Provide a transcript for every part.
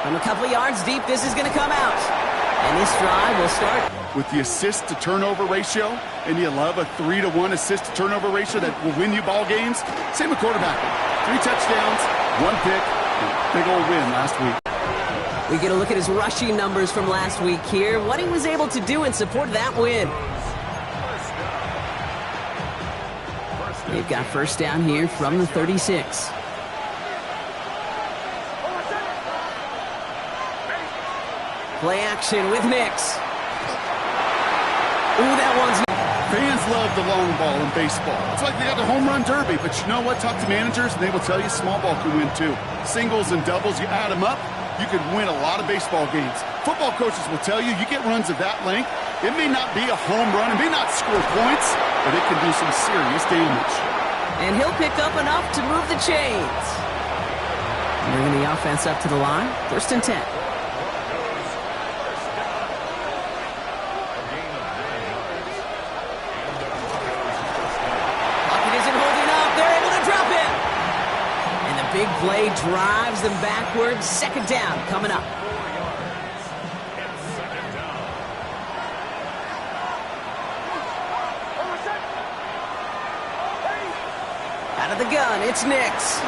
From a couple of yards deep, this is going to come out. And this drive will start. With the assist-to-turnover ratio, and you love a 3-to-1 assist-to-turnover ratio that will win you ball games, same with quarterbacking. 3 touchdowns, 1 pick, and a big old win last week. We get a look at his rushing numbers from last week here, what he was able to do in support of that win. They've got first down here from the 36. Play action with Nix. Ooh, that one's... Fans love the long ball in baseball. It's like they got the home run derby, but you know what? Talk to managers, and they will tell you small ball can win too. Singles and doubles, you add them up, you could win a lot of baseball games. Football coaches will tell you, you get runs of that length, it may not be a home run, it may not score points, but it can do some serious damage. And he'll pick up enough to move the chains. Bringing the offense up to the line, 1st and 10. Big play drives them backwards. 2nd down coming up. Out of the gun, it's Nix.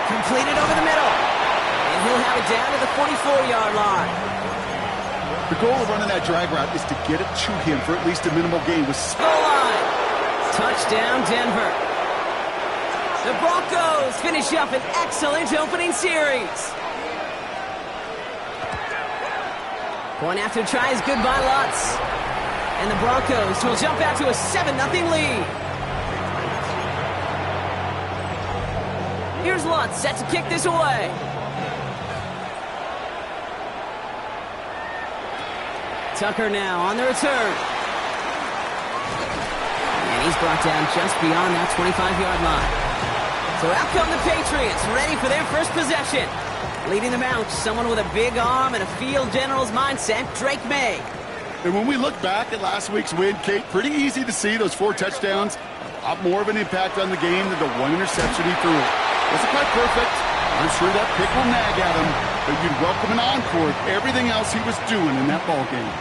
Completed over the middle. And he'll have it down to the 44-yard line. The goal of running that drag route is to get it to him for at least a minimal gain. Goal line. Touchdown, Denver. The Broncos finish up an excellent opening series. Going after tries good by Lutz. And the Broncos will jump out to a 7-0 lead. Here's Lutz set to kick this away. Tucker now on the return. And he's brought down just beyond that 25-yard line. So out come the Patriots, ready for their first possession. Leading them out, someone with a big arm and a field general's mindset, Drake May. And when we look back at last week's win, Kate, pretty easy to see those 4 touchdowns. A lot more of an impact on the game than the 1 interception he threw. Wasn't quite perfect. I'm sure that pick will nag at him, but you'd welcome an encore of everything else he was doing in that ball game.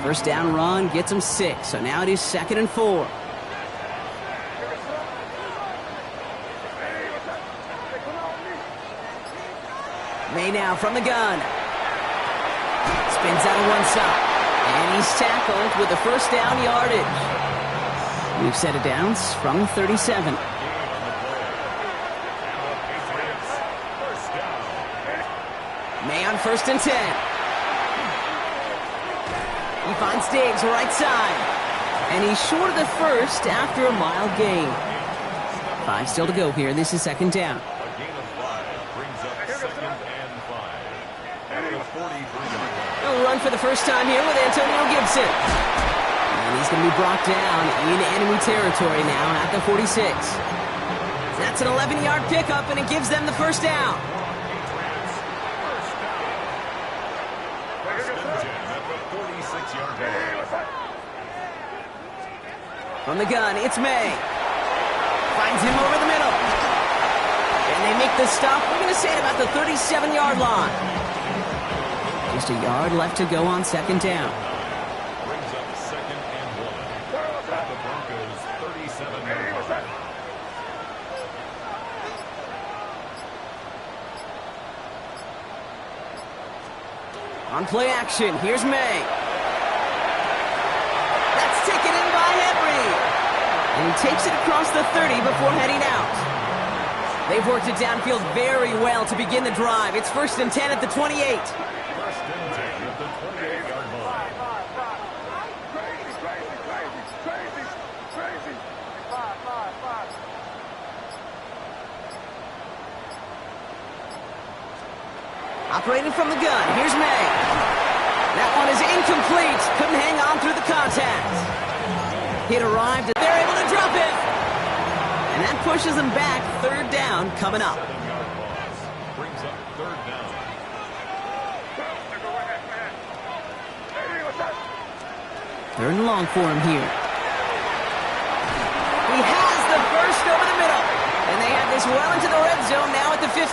First down run gets him 6, so now it is 2nd and 4. May now from the gun. Spins out on one side. And he's tackled with the first down yardage. We've set it down from the 37. May on 1st and 10. He finds Diggs right side. And he's short of the first after a mile gain. 5 still to go here. This is 2nd down. A gain of 5 brings up 2nd and 5. At the 43-yard line. A run for the first time here with Antonio Gibson. And he's going to be brought down in enemy territory now at the 46. That's an 11-yard pickup, and it gives them the first down. From the gun, it's May. Finds him over the middle. And they make the stop, we're going to say, at about the 37-yard line. Just a yard left to go on 2nd down. Brings up 2nd and 1. At the Broncos' 37-yard line. On play action, here's May. That's taken in by Henry. And he takes it across the 30 before heading out. They've worked it downfield very well to begin the drive. It's 1st and 10 at the 28. 1st and 10 at the 28-yard line. Operating from the gun, here's May. That one is incomplete. Couldn't hang on through the contact. It arrived, and they're able to drop it. And that pushes them back. 3rd down coming up. 7-yard loss brings up 3rd down. 3rd and long for him here. He has the burst over the middle. And they have this well into the red zone now at the 15.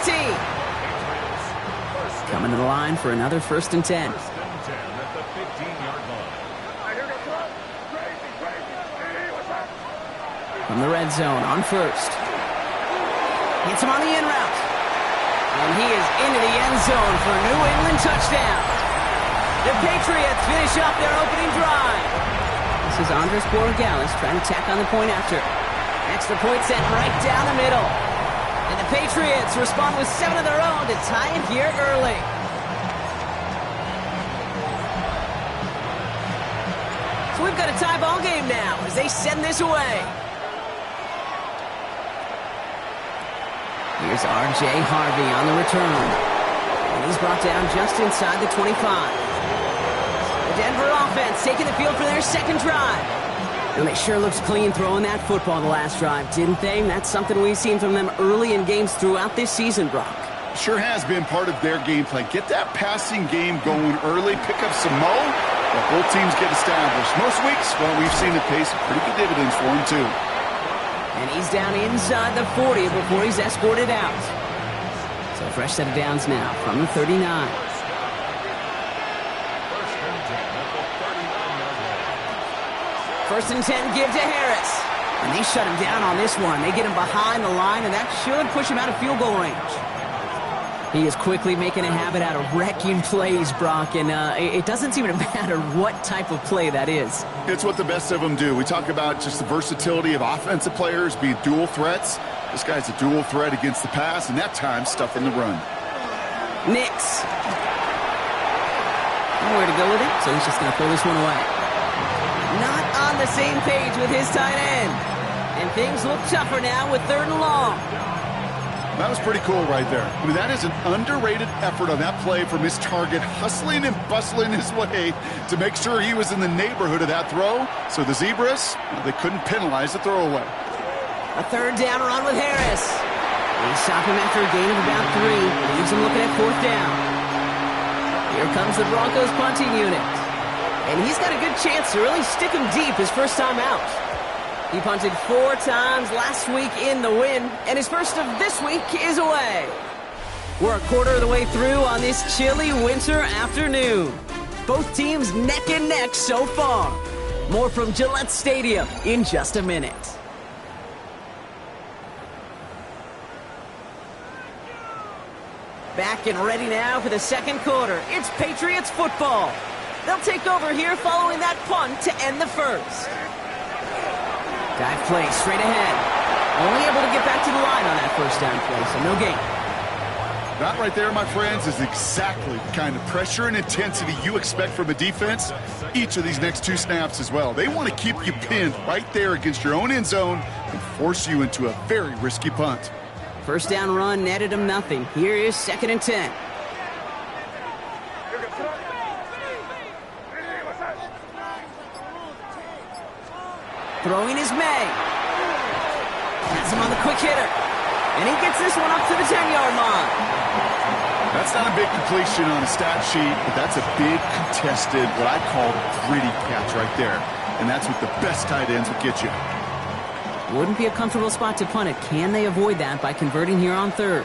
Coming to the line for another 1st and 10. First and 10 at the 15-yard line. From the red zone on 1st. Gets him on the in route. And he is into the end zone for a New England touchdown. The Patriots finish off their opening drive. This is Andres Borregales trying to tack on the point after. Extra point sent right down the middle. And the Patriots respond with 7 of their own to tie it here early. So we've got a tie ball game now as they send this away. Here's R.J. Harvey on the return. And he's brought down just inside the 25. The Denver offense taking the field for their second drive. And they sure looks clean throwing that football the last drive, didn't they? That's something we've seen from them early in games throughout this season, Brock. Sure has been part of their game plan. Get that passing game going early, pick up some mo, while both teams get established. Most weeks, well, we've seen it pay some pretty good dividends for them, too. And he's down inside the 40 before he's escorted out. So fresh set of downs now from the 39. First and 10 give to Harris. And they shut him down on this one. They get him behind the line, and that should push him out of field goal range. He is quickly making a habit out of wrecking plays, Brock, and it doesn't seem to matter what type of play that is. It's what the best of them do. We talk about just the versatility of offensive players being dual threats. This guy's a dual threat against the pass, and that time stuffing the run. Nix. Nowhere to go with it, so he's just going to pull this one away. Not on the same page with his tight end. And things look tougher now with 3rd and long. That was pretty cool right there. I mean, that is an underrated effort on that play from his target, hustling and bustling his way to make sure he was in the neighborhood of that throw. So the Zebras, well, they couldn't penalize the throwaway. A 3rd down run with Harris. They stop him after a gain of about 3. Leaves him looking at 4th down. Here comes the Broncos punting unit. And he's got a good chance to really stick him deep his first time out. He punted 4 times last week in the win, and his first of this week is away. We're a quarter of the way through on this chilly winter afternoon. Both teams neck and neck so far. More from Gillette Stadium in just a minute. Back and ready now for the second quarter. It's Patriots football. They'll take over here following that punt to end the first. Dive play straight ahead. Only able to get back to the line on that first down play, so no gain. That right there, my friends, is exactly the kind of pressure and intensity you expect from a defense each of these next 2 snaps as well. They want to keep you pinned right there against your own end zone and force you into a very risky punt. First down run netted him nothing. Here is 2nd and 10. Throwing is May. Has him on the quick hitter. And he gets this one up to the 10-yard line. That's not a big completion on a stat sheet, but that's a big contested, what I call gritty catch right there. And that's what the best tight ends will get you. Wouldn't be a comfortable spot to punt it. Can they avoid that by converting here on 3rd?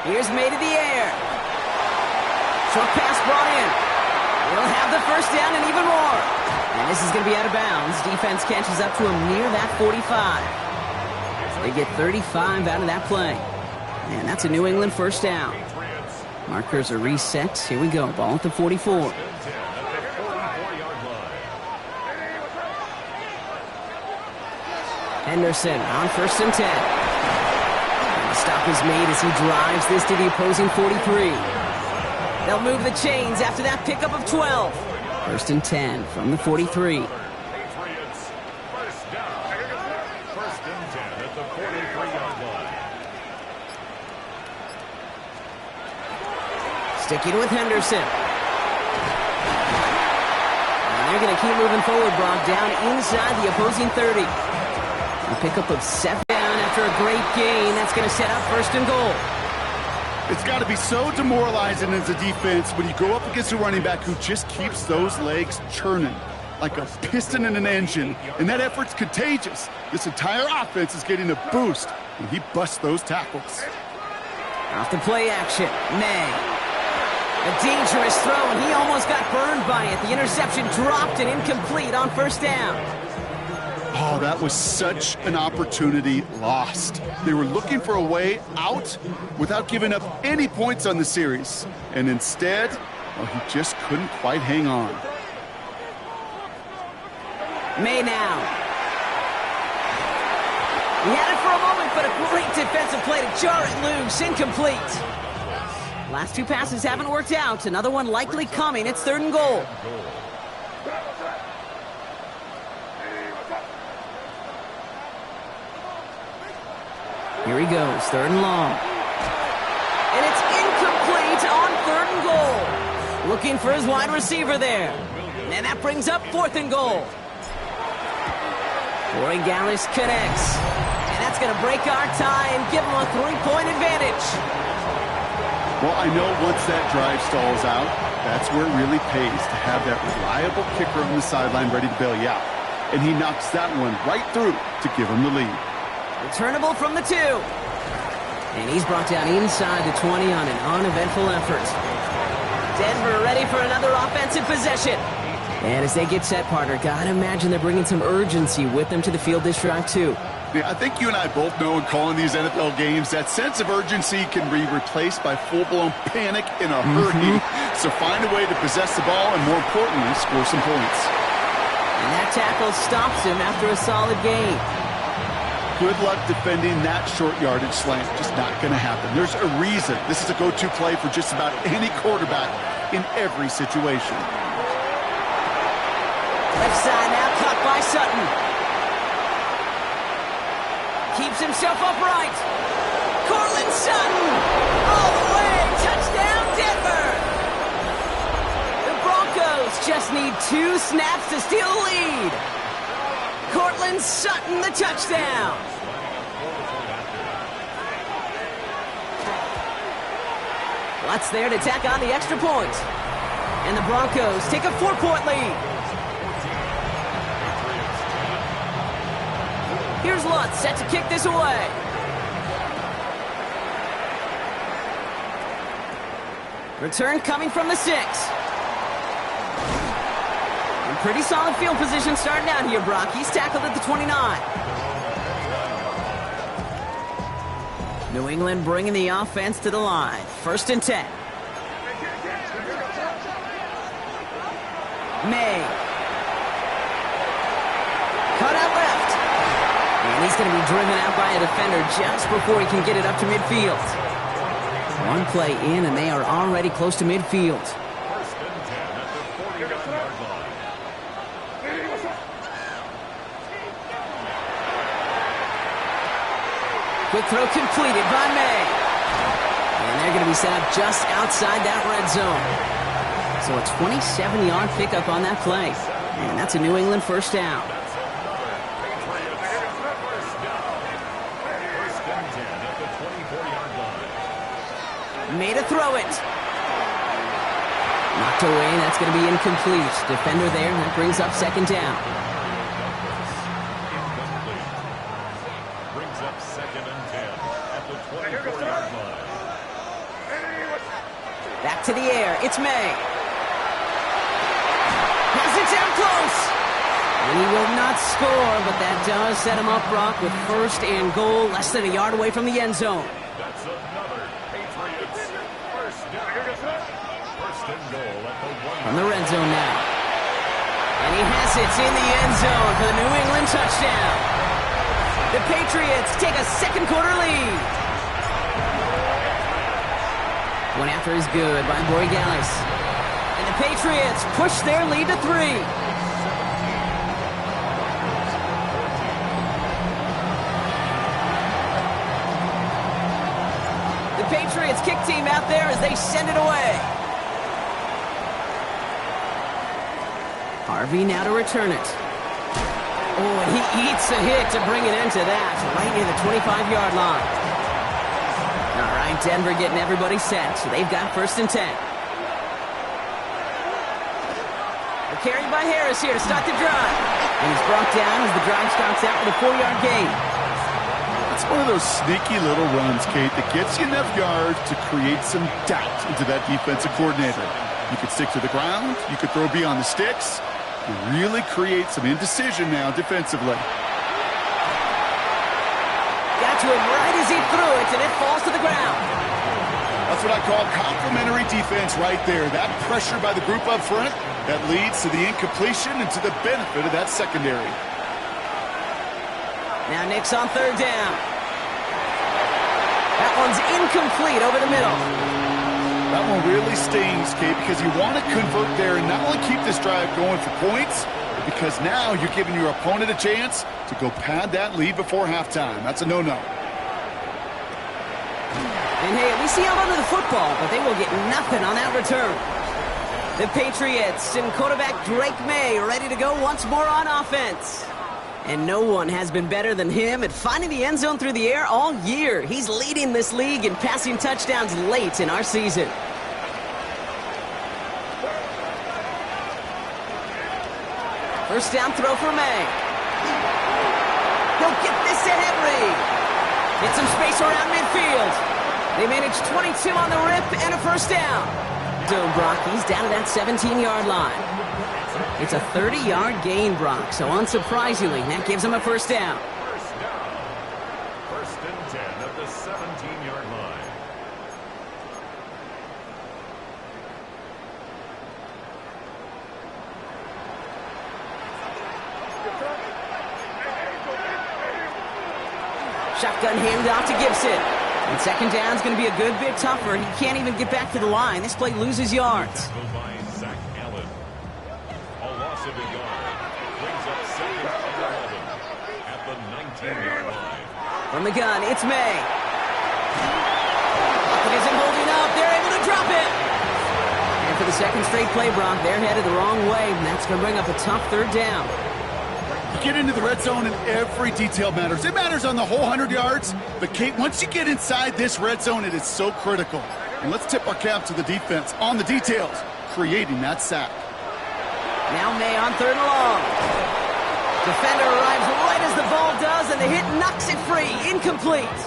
Here's May to the air. Short pass brought in. We'll have the first down and even more. And this is going to be out of bounds. Defense catches up to him near that 45. They get 35 out of that play. And that's a New England first down. Markers are reset. Here we go. Ball at the 44. Henderson on 1st and 10. And the stop is made as he drives this to the opposing 43. They'll move the chains after that pickup of 12. 1st and 10 from the 43. Patriots first down. 1st and 10 at the 43-yard line. Sticking with Henderson. And they're going to keep moving forward, Brock, down inside the opposing 30. A pickup of 7 down after a great gain. That's going to set up 1st and goal. It's got to be so demoralizing as a defense when you go up against a running back who just keeps those legs churning. like a piston in an engine, and that effort's contagious. This entire offense is getting a boost when he busts those tackles. Off the play action, May. A dangerous throw, and he almost got burned by it. The interception dropped and incomplete on first down. Oh, that was such an opportunity lost. They were looking for a way out without giving up any points on the series. And instead, well, he just couldn't quite hang on. May now. He had it for a moment, but a great defensive play to jar it loose. Incomplete. Last two passes haven't worked out. Another one likely coming. It's 3rd and goal. Here he goes, 3rd and long. And it's incomplete on 3rd and goal. Looking for his wide receiver there. And that brings up 4th and goal. Corey Gallis connects. And that's going to break our tie and give him a 3-point advantage. Well, I know once that drive stalls out, that's where it really pays to have that reliable kicker on the sideline ready to bail you out. And he knocks that one right through to give him the lead. Returnable from the 2. And he's brought down inside the 20 on an uneventful effort. Denver ready for another offensive possession. And as they get set, partner, gotta imagine they're bringing some urgency with them to the field this drive, too. Yeah, I think you and I both know in calling these NFL games that sense of urgency can be replaced by full-blown panic in a hurry. So find a way to possess the ball and, more importantly, score some points. And that tackle stops him after a solid gain. Good luck defending that short yardage slant. Just not going to happen. There's a reason this is a go-to play for just about any quarterback in every situation. Left side now caught by Sutton. Keeps himself upright. Cortland Sutton all the way. Touchdown, Denver. The Broncos just need 2 snaps to steal the lead. Cortland Sutton, the touchdown. Lutz there to tack on the extra point. And the Broncos take a 4-point lead. Here's Lutz set to kick this away. Return coming from the 6. And pretty solid field position starting out here, Brock. He's tackled at the 29. New England bringing the offense to the line. 1st and 10. May. Cut out left. And he's going to be driven out by a defender just before he can get it up to midfield. One play in, and they are already close to midfield. 1st and 10 at the 49-yard line. Quick throw completed by May. And they're going to be set up just outside that red zone. So a 27-yard pickup on that play. And that's a New England 1st down. Made a throw it. Knocked away, and that's going to be incomplete. Defender there, and that brings up 2nd down. Incomplete. Brings up 2nd and 10 at the 24-yard line. Back to the air. It's May. Has it down close. And he will not score, but that does set him up, Brock, with 1st and goal, less than a yard away from the end zone. That's another Patriots 1st down. 1st and goal at the 1. From the red zone now. And he has it in the end zone for the New England touchdown. The Patriots take a 2nd quarter lead. One after is good by Corey Gallis. And the Patriots push their lead to 3. Patriots kick team out there as they send it away. Harvey now to return it. Oh, and he eats a hit to bring it into that, right near the 25-yard line. All right, Denver getting everybody set. So they've got 1st and 10. The carried by Harris here to start the drive. And he's brought down as the drive starts out with a 4-yard gain. It's one of those sneaky little runs, Kate, that gets you enough yards to create some doubt into that defensive coordinator. You could stick to the ground. You could throw beyond the sticks. You really create some indecision now defensively. Got to him right as he threw it, and it falls to the ground. That's what I call complementary defense right there. That pressure by the group up front that leads to the incompletion and to the benefit of that secondary. Now Nix on 3rd down. That one's incomplete over the middle. That one really stings, Kate, because you want to convert there and not only keep this drive going for points, but because now you're giving your opponent a chance to go pad that lead before halftime. That's a no-no. And hey, at least he held onto the football, but they will get nothing on that return. The Patriots and quarterback Drake May ready to go once more on offense. And no one has been better than him at finding the end zone through the air all year. He's leading this league in passing touchdowns late in our season. First down throw for May. He'll get this to Henry. Get some space around midfield. They managed 22 on the rip and a first down. So Brock, he's down to that 17-yard line. It's a 30-yard gain, Brock, so unsurprisingly, that gives him a first down. First down. First and 10 at the 17-yard line. Shotgun handoff to Gibson. And second down's going to be a good bit tougher. He can't even get back to the line. This play loses yards. Tackled by Zach Allen. A loss of a yard. Brings up second and 11 at the 19-yard line. From the gun, it's May. Lockett isn't holding up. They're able to drop it. And for the second straight play, Brock, they're headed the wrong way. And that's going to bring up a tough third down. You get into the red zone and every detail matters. It matters on the whole 100 yards. But, Kate, once you get inside this red zone, it is so critical. And let's tip our cap to the defense on the details, creating that sack. Now May on 3rd and long. Defender arrives right as the ball does, and the hit knocks it free. Incomplete.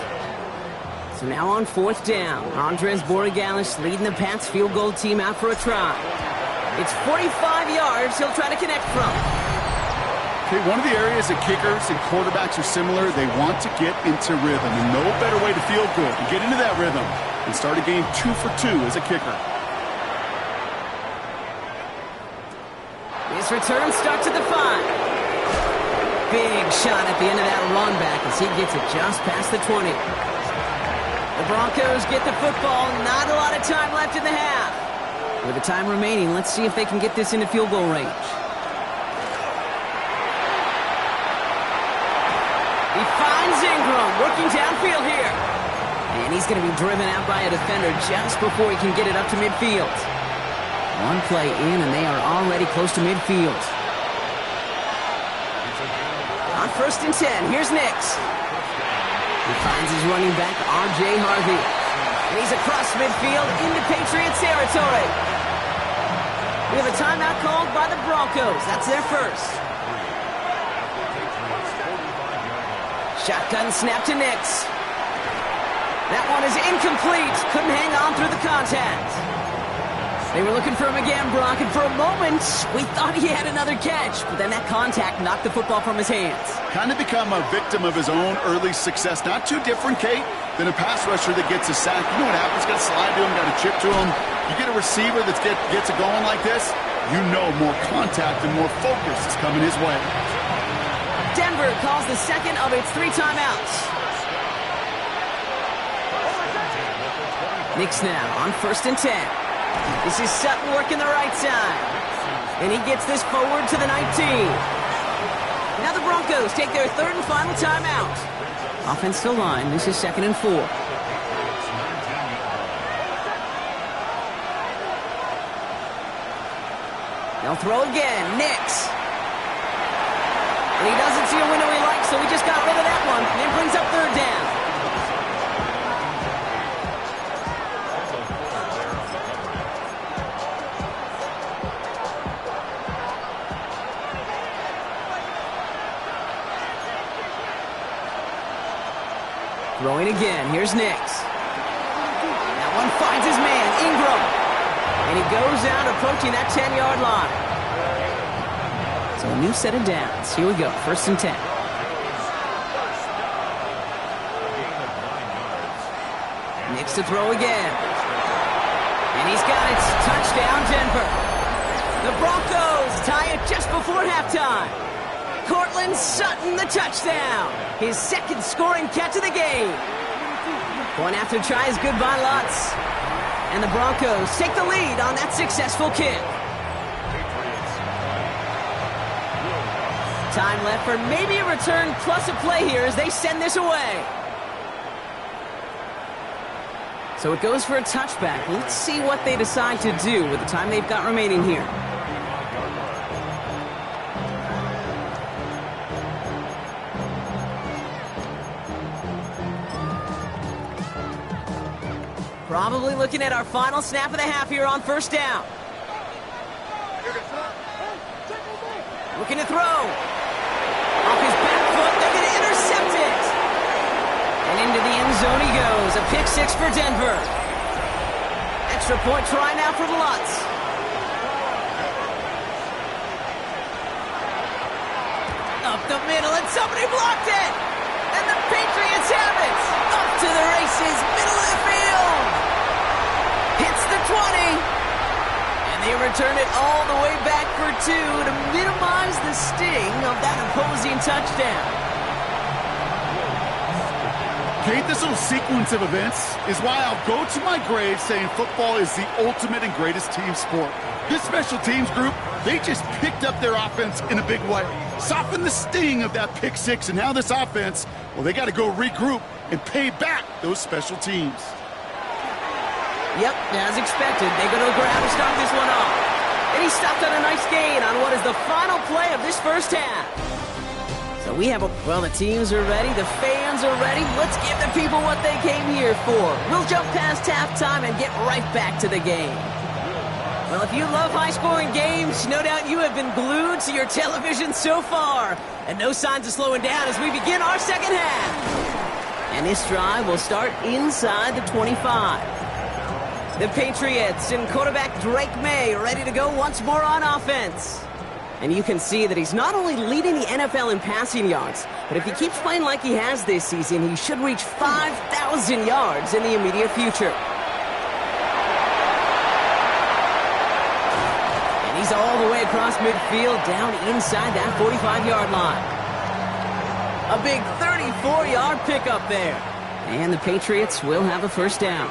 So now on 4th down, Andres Borigalis leading the Pats field goal team out for a try. It's 45 yards he'll try to connect from. Okay, one of the areas that kickers and quarterbacks are similar, they want to get into rhythm. And no better way to feel good and get into that rhythm and start a game 2 for 2 as a kicker. His return starts at the 5. Big shot at the end of that run back as he gets it just past the 20. The Broncos get the football. Not a lot of time left in the half. With the time remaining, let's see if they can get this into field goal range. He finds Ingram working downfield here. And he's going to be driven out by a defender just before he can get it up to midfield. One play in, and they are already close to midfield. On 1st and 10, here's Nix. He finds his running back, R.J. Harvey. And he's across midfield into Patriots territory. We have a timeout called by the Broncos. That's their first. Shotgun snap to Nix. That one is incomplete. Couldn't hang on through the contact. They were looking for him again, Brock, and for a moment, we thought he had another catch. But then that contact knocked the football from his hands. Kind of become a victim of his own early success. Not too different, Kate, than a pass rusher that gets a sack. You know what happens? Got to slide to him, got to chip to him. You get a receiver that gets it going like this, you know more contact and more focus is coming his way. Denver calls the second of its 3 timeouts. Nix now on 1st and 10. This is Sutton working the right side. And he gets this forward to the 19. Now the Broncos take their 3rd and final timeout. Offensive line, this is 2nd and 4. They'll throw again. Nix. And he doesn't see a window he likes, so he just got rid of that one. And brings up 3rd down. Throwing again. Here's Nix. That one finds his man, Ingram. And he goes out approaching that 10-yard line. So a new set of downs. Here we go. 1st and 10. Nix to throw again. And he's got it. Touchdown, Denver. The Broncos tie it just before halftime. Cortland Sutton, the touchdown. His 2nd scoring catch of the game. Going after try is good by Lutz. And the Broncos take the lead on that successful kick. Time left for maybe a return plus a play here as they send this away. So it goes for a touchback. Let's see what they decide to do with the time they've got remaining here. Probably looking at our final snap of the half here on 1st down. Looking to throw. Off his back foot, they're going to intercept it. And into the end zone he goes. A pick 6 for Denver. Extra point try now for Lutz. Up the middle, and somebody blocked it. And the Patriots have it. Up to the races, middle of the field. Hits the 20. And they return it all the way back for 2 to minimize the sting of that opposing touchdown. Kate, this little sequence of events is why I'll go to my grave saying football is the ultimate and greatest team sport. This special teams group, they just picked up their offense in a big way. Softened the sting of that pick 6, and now this offense, well, they got to go regroup and pay back those special teams. Yep, as expected, they go to the ground to start this one off. And he stopped on a nice gain on what is the final play of this 1st half. So we have well, the teams are ready, the fans are ready. Let's give the people what they came here for. We'll jump past halftime and get right back to the game. Well, if you love high-scoring games, no doubt you have been glued to your television so far. And no signs of slowing down as we begin our 2nd half. And this drive will start inside the 25. The Patriots and quarterback Drake May ready to go once more on offense. And you can see that he's not only leading the NFL in passing yards, but if he keeps playing like he has this season, he should reach 5,000 yards in the immediate future. And he's all the way across midfield, down inside that 45-yard line. A big 34-yard pickup there. And the Patriots will have a 1st down.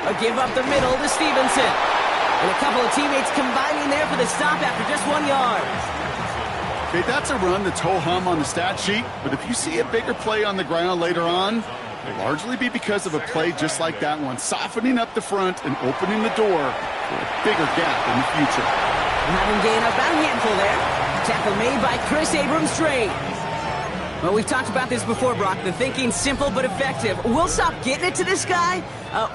A give up the middle to Stevenson. And a couple of teammates combining there for the stop after just 1 yard. Okay, that's a run that's ho-hum on the stat sheet, but if you see a bigger play on the ground later on, it'll largely be because of a play just like that one, softening up the front and opening the door for a bigger gap in the future. Having gained up about a handful there. Tackle made by Chris Abrams-Draine. Well, we've talked about this before, Brock. The thinking's simple but effective. We'll stop getting it to this guy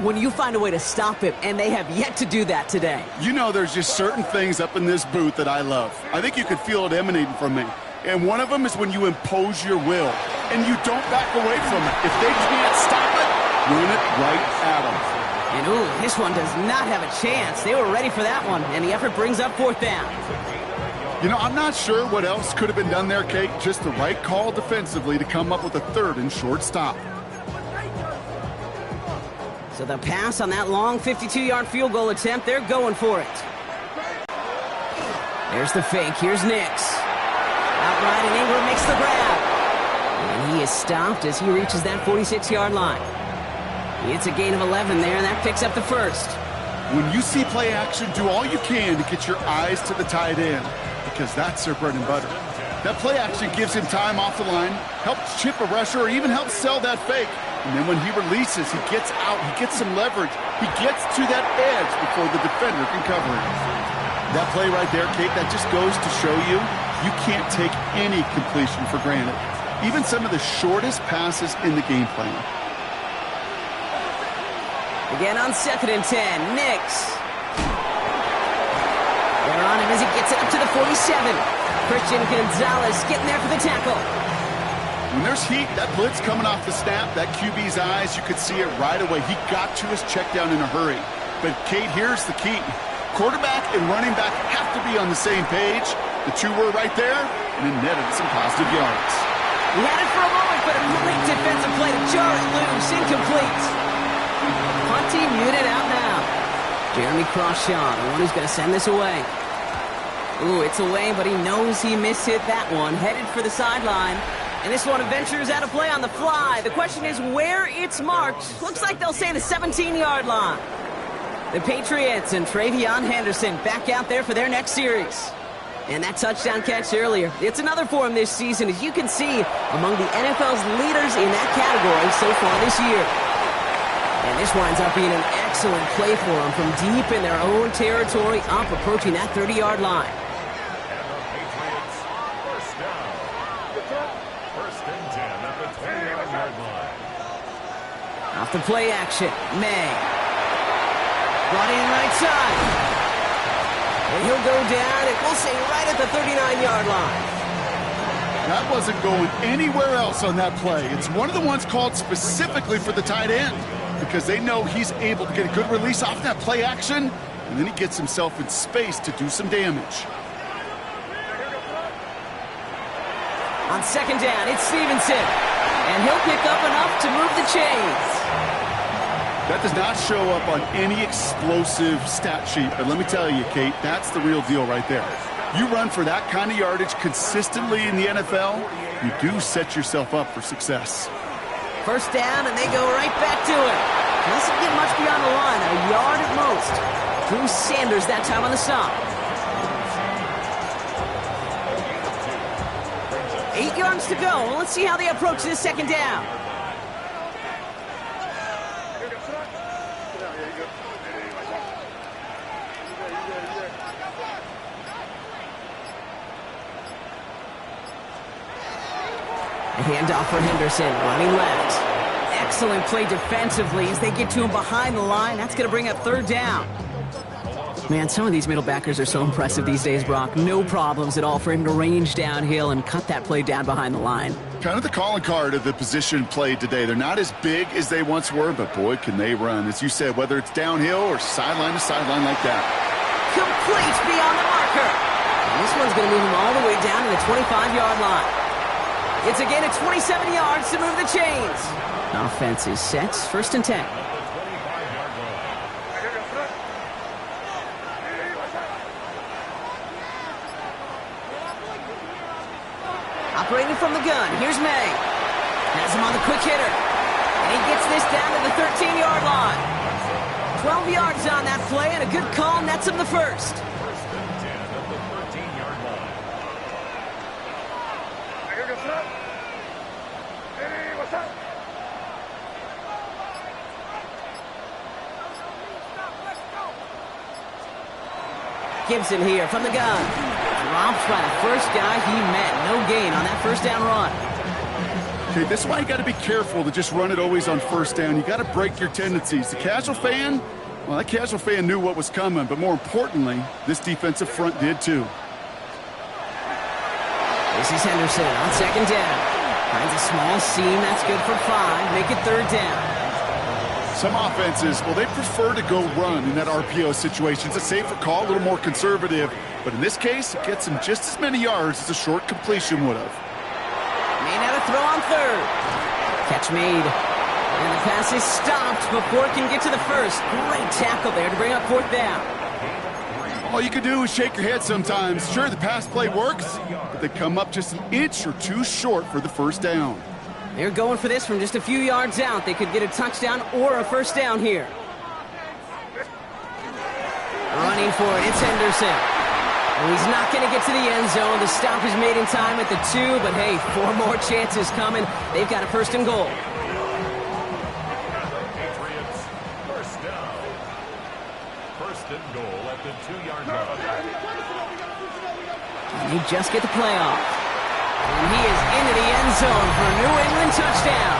when you find a way to stop him, and they have yet to do that today. You know, there's just certain things up in this booth that I love. I think you could feel it emanating from me. And one of them is when you impose your will, and you don't back away from it. If they can't stop it, run it right at them. And, ooh, this one does not have a chance. They were ready for that one, and the effort brings up 4th down. You know, I'm not sure what else could have been done there, Kate. Just the right call defensively to come up with a 3rd and short stop. So the pass on that long 52-yard field goal attempt, they're going for it. There's the fake. Here's Nix. Outright, and Ingram makes the grab. And he is stopped as he reaches that 46-yard line. It's a gain of 11 there, and that picks up the 1st. When you see play action, do all you can to get your eyes to the tight end, because that's their bread and butter. That play action gives him time off the line, helps chip a rusher, or even helps sell that fake. And then when he releases, he gets out, he gets some leverage, he gets to that edge before the defender can cover him. That play right there, Kate, that just goes to show you, you can't take any completion for granted. Even some of the shortest passes in the game plan. Again on 2nd and 10, Nix. They're on him as he gets it up to the 47. Christian Gonzalez getting there for the tackle. When there's heat, that blitz coming off the snap, that QB's eyes, you could see it right away. He got to his check down in a hurry. But, Kate, here's the key. Quarterback and running back have to be on the same page. The two were right there, and it netted some positive yards. He had it for a moment, but a great defensive play to jar it loose. Incomplete. Punt team unit out now. Jeremy Crawshaw, the one who's going to send this away. Ooh, it's away, but he knows he mishit that one. Headed for the sideline. And this one ventures out of play on the fly. The question is where it's marked. Looks like they'll say the 17-yard line. The Patriots and Travion Henderson back out there for their next series. And that touchdown catch earlier, it's another for him this season, as you can see, among the NFL's leaders in that category so far this year. And this winds up being an excellent play for them from deep in their own territory, up approaching that 30-yard line. Off the play action, May. Brought in right side. And he'll go down, and we'll say right at the 39-yard line. That wasn't going anywhere else on that play. It's one of the ones called specifically for the tight end because they know he's able to get a good release off that play action, and then he gets himself in space to do some damage. On second down, it's Stevenson. And he'll pick up enough to move the chains. That does not show up on any explosive stat sheet, but let me tell you, Kate, that's the real deal right there. You run for that kind of yardage consistently in the NFL, you do set yourself up for success. First down, and they go right back to it. He doesn't get much beyond the line, a yard at most. Drew Sanders that time on the stop. 8 yards to go. Well, let's see how they approach this second down. A handoff for Henderson, running left. Excellent play defensively as they get to him behind the line. That's going to bring up third down. Man, some of these middle backers are so impressive these days, Brock. No problems at all for him to range downhill and cut that play down behind the line. Kind of the calling card of the position played today. They're not as big as they once were, but boy, can they run. As you said, whether it's downhill or sideline to sideline like that. Complete beyond the marker. And this one's going to move him all the way down to the 25-yard line. It's a gain of 27 yards to move the chains. Offense is set. First and 10. Operating from the gun, here's May. Has him on the quick hitter. And he gets this down to the 13-yard line. 12 yards on that play, and a good call nets him the first. First and 10 at the 13-yard line. Gibson here from the gun. Dropped by the first guy he met. No gain on that first down run. Okay, this is why you got to be careful to just run it always on first down. You got to break your tendencies. The casual fan, well, that casual fan knew what was coming, but more importantly, this defensive front did too. This is Henderson on second down. Finds a small seam. That's good for 5. Make it third down. Some offenses, well, they prefer to go run in that RPO situation. It's a safer call, a little more conservative. But in this case, it gets him just as many yards as a short completion would have. May not have throw on third. Catch made. And the pass is stopped before it can get to the first. Great tackle there to bring up fourth down. All you can do is shake your head sometimes. Sure, the pass play works, but they come up just an inch or two short for the first down. They're going for this from just a few yards out. They could get a touchdown or a first down here. Running for it, it's Henderson. Well, he's not going to get to the end zone. The stop is made in time at the 2, but hey, 4 more chances coming. They've got a first and goal. Patriots, first down. First and goal at the 2-yard line. And they just get the play off. And he is into the end zone for a New England touchdown.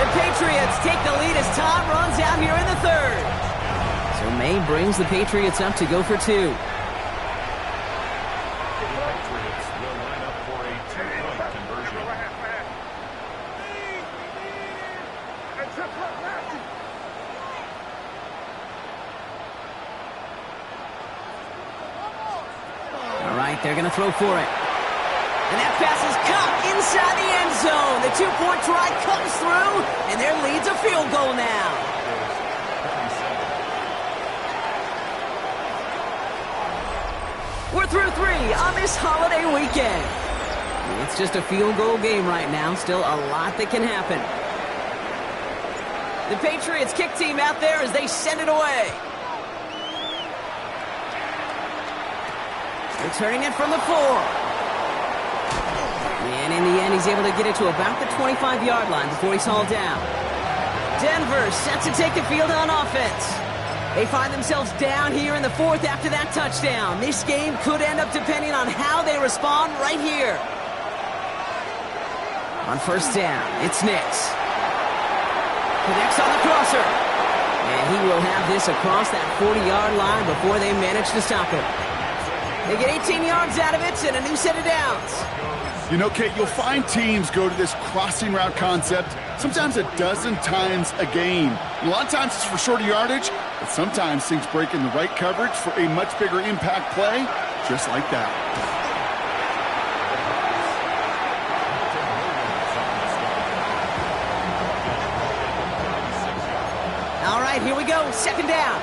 The Patriots take the lead as Tom runs out here in the third. So May brings the Patriots up to go for 2. right, they're going to throw for it. And that pass is caught inside the end zone. The two-point try comes through, and their lead's a field goal now. We're through 3 on this holiday weekend. It's just a field goal game right now. Still a lot that can happen. The Patriots kick team out there as they send it away. Returning it from the 4. And in the end, he's able to get it to about the 25-yard line before he's hauled down. Denver set to take the field on offense. They find themselves down here in the 4th after that touchdown. This game could end up depending on how they respond right here. On first down, it's Nix. Connects on the crosser. And he will have this across that 40-yard line before they manage to stop him. They get 18 yards out of it and a new set of downs. You know, Kate, you'll find teams go to this crossing route concept sometimes a dozen times a game. A lot of times it's for shorter yardage, but sometimes things break in the right coverage for a much bigger impact play, just like that. All right, here we go. Second down.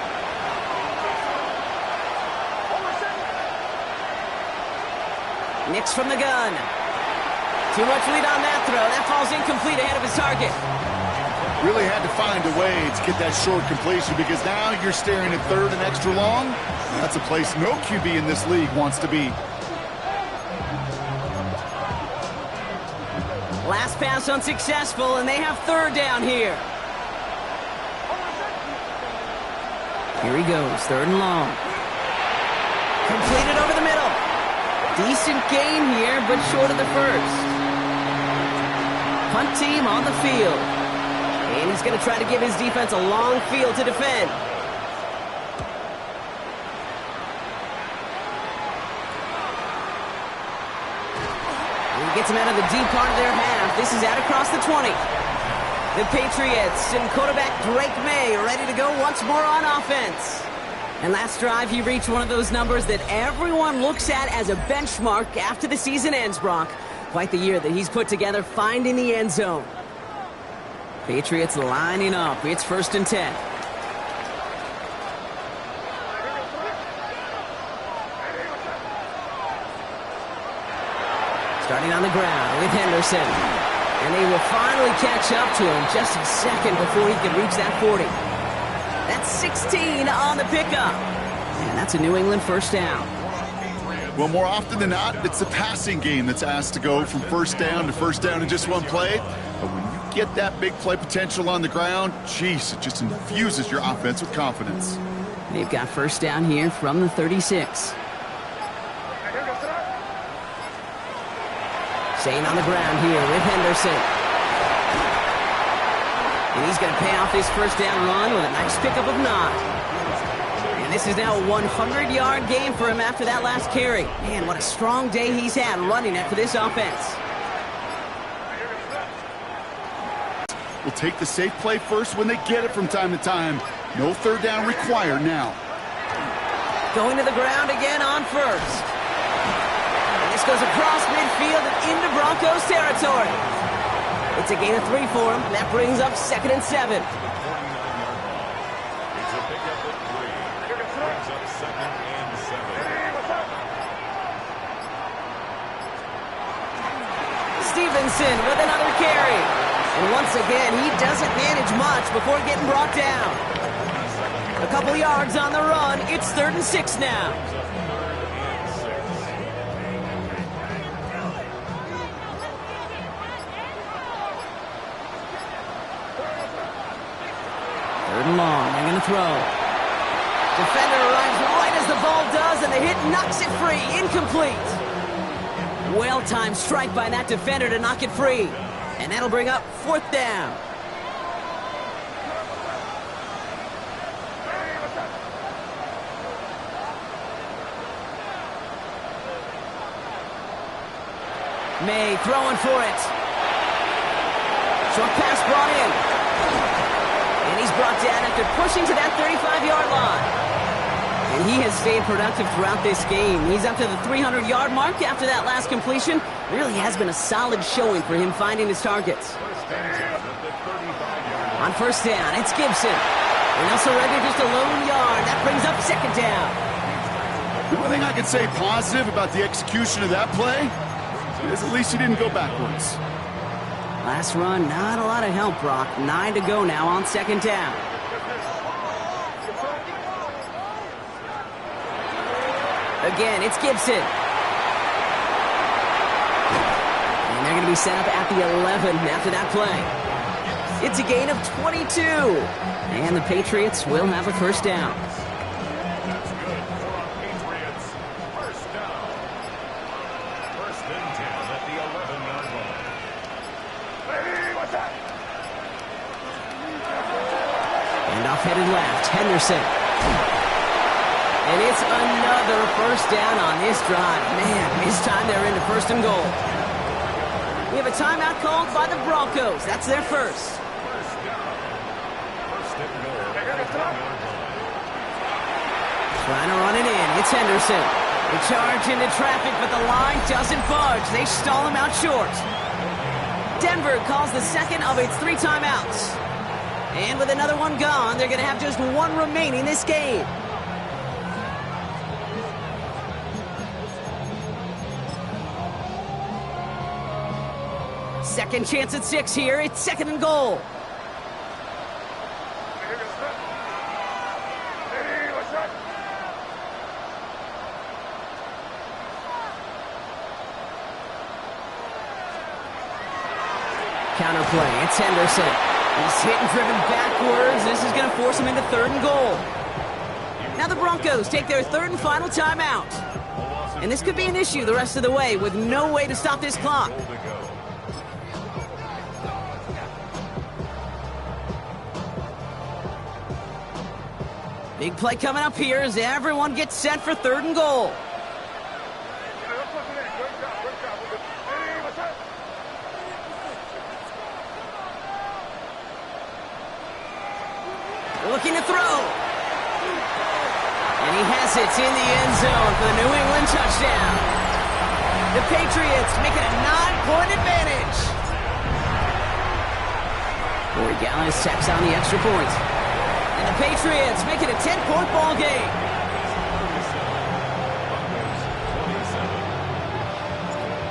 Nix from the gun. Too much lead on that throw. That falls incomplete ahead of his target. Really had to find a way to get that short completion because now you're staring at third and extra long. That's a place no QB in this league wants to be. Last pass unsuccessful, and they have third down here. Here he goes, third and long. Completed over the middle. Decent gain here, but short of the first. Punt team on the field. And he's going to try to give his defense a long field to defend. And he gets him out of the deep part of their half. This is out across the 20. The Patriots and quarterback Drake May ready to go once more on offense. And last drive, he reached one of those numbers that everyone looks at as a benchmark after the season ends, Brock. Quite the year that he's put together, finding the end zone. Patriots lining up. It's 1st and 10. Starting on the ground with Henderson. And they will finally catch up to him just a second before he can reach that 40. That's 16 on the pickup. And that's a New England first down. Well, more often than not, it's the passing game that's asked to go from first down to first down in just one play. But when you get that big play potential on the ground, geez, it just infuses your offense with confidence. They've got first down here from the 36. Staying on the ground here with Henderson. And he's going to pay off this first down run with a nice pickup of 9. And this is now a 100-yard game for him after that last carry. Man, what a strong day he's had running it for this offense. We'll take the safe play first when they get it from time to time. No third down required now. Going to the ground again on first. And this goes across midfield and into Broncos territory. It's a gain of 3 for him. That brings up 2nd and 7. It's a pickup of 3. Brings up 2nd and 7. Stevenson with another carry. And once again, he doesn't manage much before getting brought down. A couple yards on the run. It's 3rd and 6 now. Third and long. They're going to throw. Defender arrives right as the ball does, and the hit knocks it free. Incomplete. Well-timed strike by that defender to knock it free. And that'll bring up 4th down. May throwing for it. Short pass brought in. And he's brought down after pushing to that 35-yard line. And he has stayed productive throughout this game. He's up to the 300-yard mark after that last completion. Really has been a solid showing for him finding his targets. On first down, it's Gibson. And they'll surrender just a lone yard. That brings up second down. The one thing I can say positive about the execution of that play is at least he didn't go backwards. Last run, not a lot of help, Brock. 9 to go now on second down. Again, it's Gibson. And they're going to be set up at the 11 after that play. It's a gain of 22. And the Patriots will have a first down. Headed left, Henderson. And it's another first down on this drive. Man, this time they're into first and goal. We have a timeout called by the Broncos. That's their first. Trying to run it in. It's Henderson. They charge into traffic, but the line doesn't budge. They stall him out short. Denver calls the second of its 3 timeouts. And with another one gone, they're going to have just one remaining this game. Second chance at 6 here. It's second and goal. Counterplay. It's Henderson. He's hit and driven backwards. This is going to force him into third and goal. Now the Broncos take their third and final timeout. And this could be an issue the rest of the way with no way to stop this clock. Big play coming up here as everyone gets set for third and goal. Looking to throw. And he has it in the end zone for the New England touchdown. The Patriots make it a 9-point advantage. Corey Gallis tacks on the extra point. And the Patriots make it a 10-point ball game.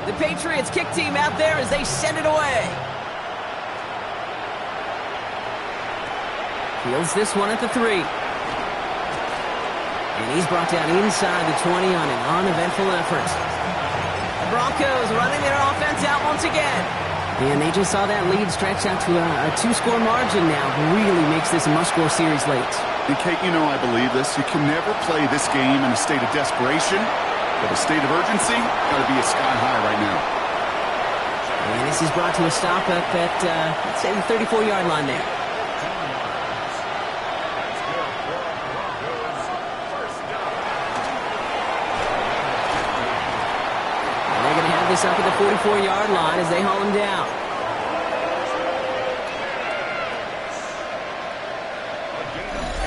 The Patriots kick team out there as they send it away. Fields this one at the 3. And he's brought down inside the 20 on an uneventful effort. The Broncos running their offense out once again. And they just saw that lead stretch out to a 2-score margin now. Really makes this a must-score series late. And Kate, you know I believe this. You can never play this game in a state of desperation, but a state of urgency got to be a sky high right now. And this is brought to a stop up at, let's say, the 34-yard line there. This up at the 44-yard line as they haul him down.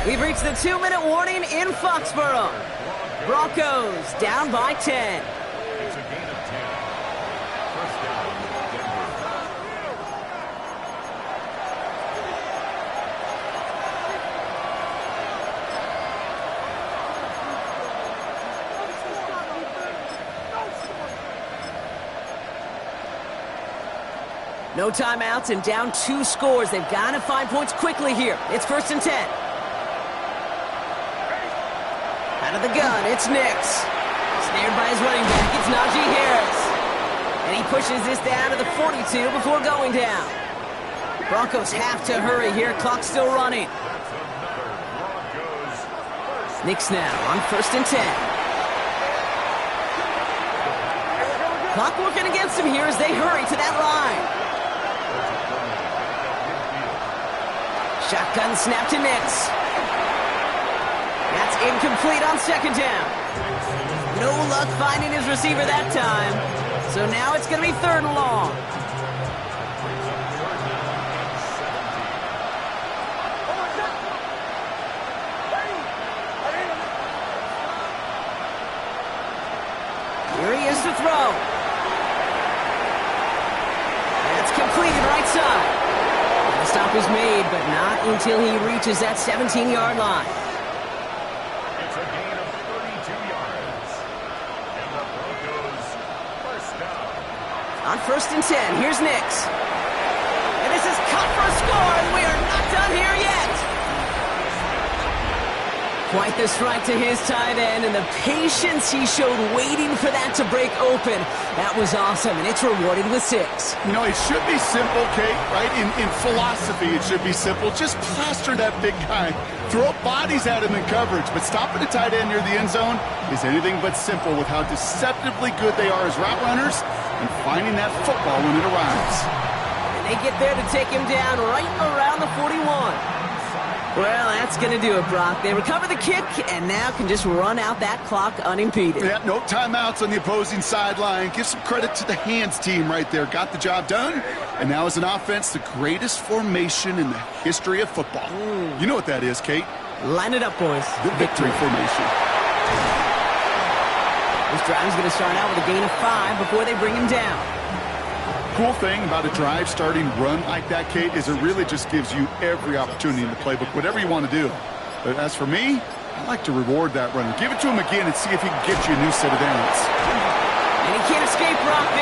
We've reached the 2-minute warning in Foxborough. Broncos down by 10. It's a gain of 10. First down, Denver. No timeouts and down 2 scores. They've got to find points quickly here. It's first and 10. Out of the gun, it's Nix. Snared by his running back, it's Najee Harris. And he pushes this down to the 42 before going down. Broncos have to hurry here. Clock's still running. Nix now on first and 10. Clock working against him here as they hurry to that line. Shotgun snap to Nix. That's incomplete on second down. No luck finding his receiver that time. So now it's going to be third and long. throw. That's completed right side. The stop is made, but not until he reaches that 17-yard line. It's a gain of 32 yards. And the Broncos first down. On 1st and 10, here's Nix. And this is cut for a score, and we are not done here yet. Quite the strike to his tight end, and the patience he showed waiting for that to break open. That was awesome, and it's rewarded with 6. You know, it should be simple, Kate, right? In philosophy, it should be simple. Just plaster that big guy. Throw bodies at him in coverage, but stopping a tight end near the end zone is anything but simple with how deceptively good they are as route runners and finding that football when it arrives. And they get there to take him down right around the 41. Well, that's going to do it, Brock. They recover the kick and now can just run out that clock unimpeded. Yeah, no timeouts on the opposing sideline. Give some credit to the hands team right there. Got the job done. And now as an offense, the greatest formation in the history of football. You know what that is, Kate? Line it up, boys. The victory formation. This drive is going to start out with a gain of 5 before they bring him down. Cool thing about a drive starting run like that, Kate, is it really just gives you every opportunity in the playbook, whatever you want to do. But as for me, I like to reward that runner. Give it to him again and see if he can get you a new set of downs. And he can't escape, Brock.